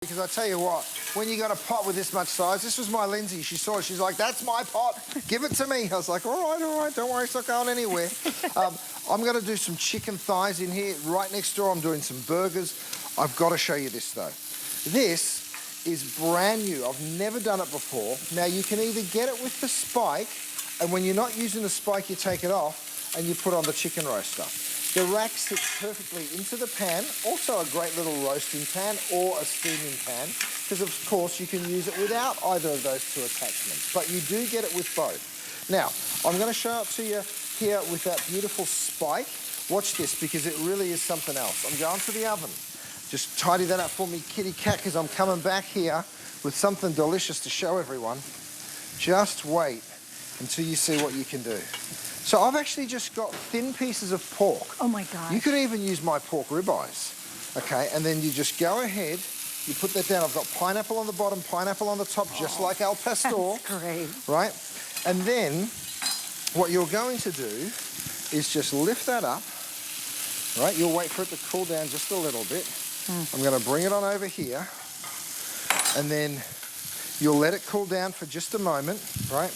Because I tell you what, when you got a pot with this much size, this was my Lindsay. She saw it, she's like, that's my pot, give it to me. I was like, all right, don't worry, it's not going anywhere. I'm going to do some chicken thighs in here. Right next door, I'm doing some burgers. I've got to show you this, though. This is brand new. I've never done it before. Now, you can either get it with the spike, and when you're not using the spike, you take it off, and you put on the chicken roaster. The rack sits perfectly into the pan, also a great little roasting pan or a steaming pan, because of course you can use it without either of those two attachments, but you do get it with both. Now, I'm going to show it to you here with that beautiful spike. Watch this, because it really is something else. I'm going to the oven. Just tidy that up for me, kitty cat, because I'm coming back here with something delicious to show everyone. Just wait until you see what you can do. So I've actually just got thin pieces of pork. Oh my gosh. You could even use my pork ribeyes, okay? And then you just go ahead, you put that down. I've got pineapple on the bottom, pineapple on the top, just like al pastor. That's great. Right? And then what you're going to do is just lift that up, right? You'll wait for it to cool down just a little bit. I'm going to bring it on over here, and then you'll let it cool down for just a moment, right?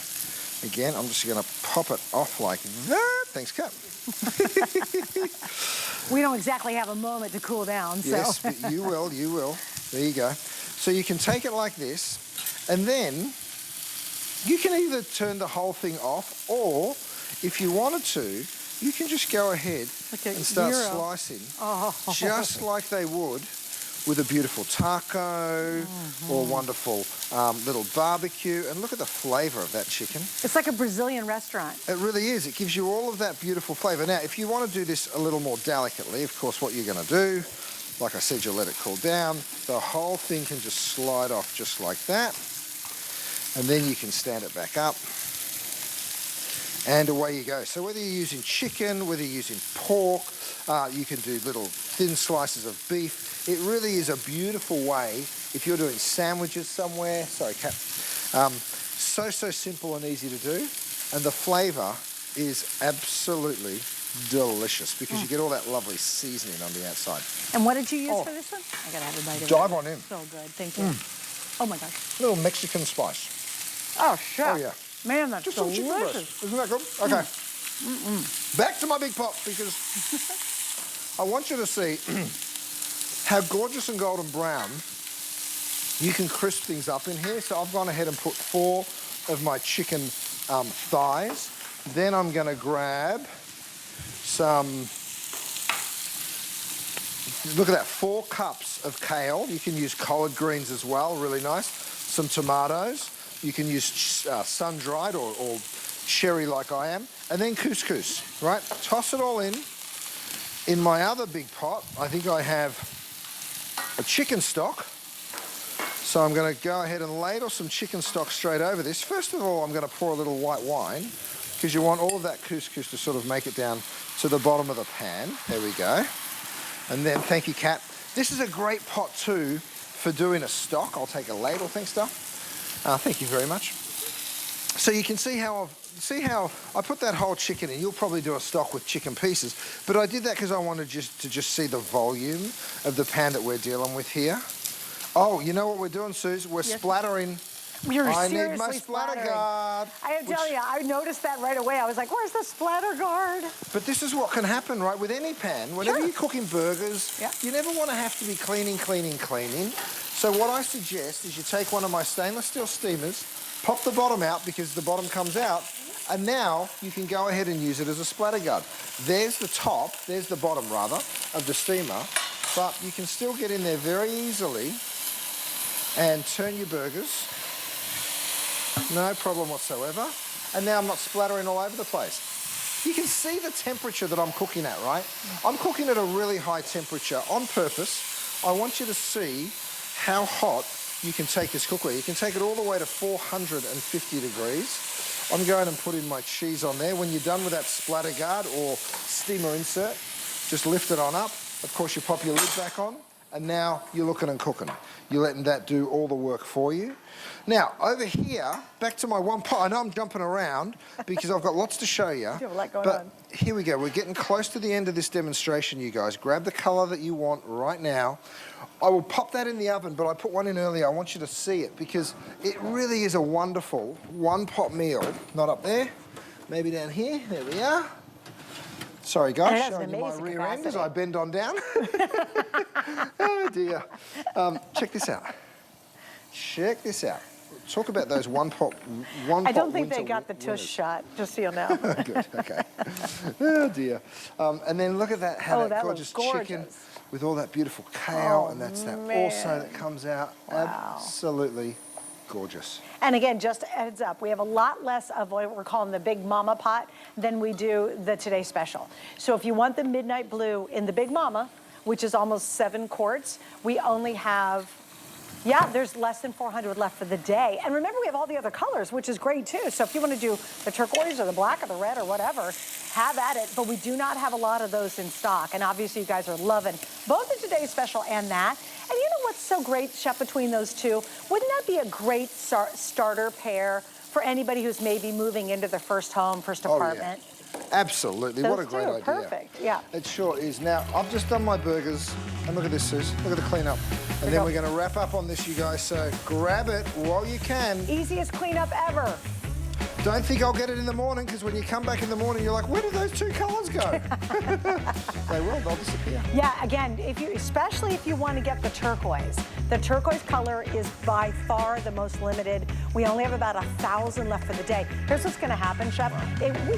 Again, I'm just going to pop it off like that. Thanks, Kat. We don't exactly have a moment to cool down, so. Yes, but you will, you will. There you go. So you can take it like this, and then you can either turn the whole thing off, or if you wanted to, you can just go ahead and start slicing, just like they would with a beautiful taco or wonderful little barbecue. And look at the flavour of that chicken. It's like a Brazilian restaurant. It really is. It gives you all of that beautiful flavour. Now, if you want to do this a little more delicately, of course, what you're going to do, like I said, you'll let it cool down. The whole thing can just slide off just like that. And then you can stand it back up. And away you go. So whether you're using chicken, whether you're using pork, you can do little thin slices of beef. It really is a beautiful way if you're doing sandwiches somewhere. Sorry, Kat. So simple and easy to do. And the flavour is absolutely delicious because you get all that lovely seasoning on the outside. And what did you use for this one? I got to have a bite of it. Dive on in. So good. Thank you. Oh, my gosh. Little Mexican spice. Oh, chef. Oh, yeah. Man, that's Just delicious. some chicken breast. Isn't that good? Okay. Back to my big pot, because I want you to see how gorgeous and golden brown you can crisp things up in here. So I've gone ahead and put 4 of my chicken thighs. Then I'm going to grab some, look at that, 4 cups of kale. You can use collard greens as well, really nice. Some tomatoes. You can use sun-dried or cherry like I am. And then couscous, right? Toss it all in. In my other big pot, I think I have a chicken stock. So I'm going to go ahead and ladle some chicken stock straight over this. First of all, I'm going to pour a little white wine, because you want all of that couscous to sort of make it down to the bottom of the pan. There we go. And then, thank you, Kat. This is a great pot too for doing a stock. I'll take a ladle, thanks, Dal. Thank you very much. So you can see how I put that whole chicken in. You'll probably do a stock with chicken pieces, but I did that because I wanted to just see the volume of the pan that we're dealing with here. Oh, you know what we're doing, Suze? We're splattering. I need my splatter guard. I tell you, I noticed that right away. I was like, where's the splatter guard? But this is what can happen, right? With any pan, whenever you're cooking burgers, you never want to have to be cleaning. So what I suggest is you take one of my stainless steel steamers, pop the bottom out because the bottom comes out, and now you can go ahead and use it as a splatter guard. There's the top, there's the bottom rather, of the steamer, but you can still get in there very easily and turn your burgers. No problem whatsoever. And now I'm not splattering all over the place. You can see the temperature that I'm cooking at, right? I'm cooking at a really high temperature on purpose. I want you to see how hot you can take this cookware. You can take it all the way to 450 degrees. I'm going and putting my cheese on there. When you're done with that splatter guard or steamer insert, just lift it on up. Of course, you pop your lid back on, and now you're looking and cooking. You're letting that do all the work for you. Now, over here, back to my one pot. I know I'm jumping around because I've got lots to show you. You have a lot going but on. Here we go. We're getting close to the end of this demonstration, you guys. Grab the color that you want right now. I will pop that in the oven, but I put one in earlier. I want you to see it because it really is a wonderful one-pot meal. Not up there, maybe down here. There we are. Sorry, guys, showing you my rear end as I bend on down. Oh, dear. Check this out. Check this out. Talk about those one-pot I don't think they got the tush shot, just so you know. Good, okay. Oh, dear. And then look at that, how that gorgeous chicken with all that beautiful kale, and that's that also that comes out. Wow. Absolutely gorgeous. And again, just a heads up, we have a lot less of what we're calling the Big Mama pot than we do the Today Special. So if you want the Midnight Blue in the Big Mama, which is almost 7 quarts, we only have, there's less than 400 left for the day. And remember, we have all the other colors, which is great too. So if you want to do the turquoise or the black or the red or whatever, have at it. But we do not have a lot of those in stock. And obviously you guys are loving both the Today Special and that. And you know what's so great, Chef, between those two? Wouldn't that be a great starter pair for anybody who's maybe moving into their first home, first apartment? Yeah. Absolutely. What a great idea. Perfect, yeah. It sure is. Now, I've just done my burgers, and look at this, Suze. Look at the cleanup. And then we're going to wrap up on this, you guys, so grab it while you can. Easiest cleanup ever. Don't think I'll get it in the morning, because when you come back in the morning, you're like, where did those 2 colors go? They will, they'll disappear. Yeah, again, especially if you want to get the turquoise. The turquoise color is by far the most limited. We only have about 1,000 left for the day. Here's what's going to happen, Chef.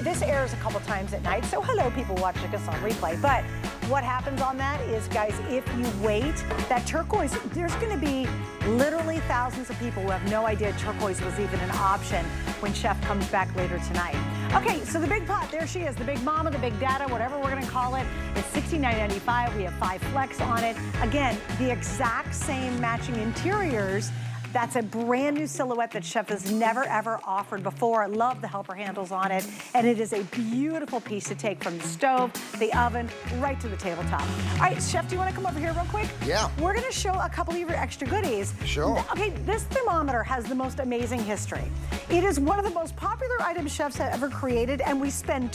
This airs a couple times at night, so hello, people watching us on replay. But what happens on that is, guys, if you wait, that turquoise, there's going to be literally thousands of people who have no idea turquoise was even an option when Chef comes back later tonight. Okay, so the big pot, there she is, the Big Mama, the Big Data, whatever we're gonna call it. It's $69.95. We have 5 flex on it. Again, the exact same matching interiors. That's a brand new silhouette that Chef has never, ever offered before. I love the helper handles on it. And it is a beautiful piece to take from the stove, the oven, right to the tabletop. All right, Chef, do you want to come over here real quick? Yeah. We're going to show a couple of your extra goodies. Sure. Okay, this thermometer has the most amazing history. It is one of the most popular items chefs have ever created, and we spend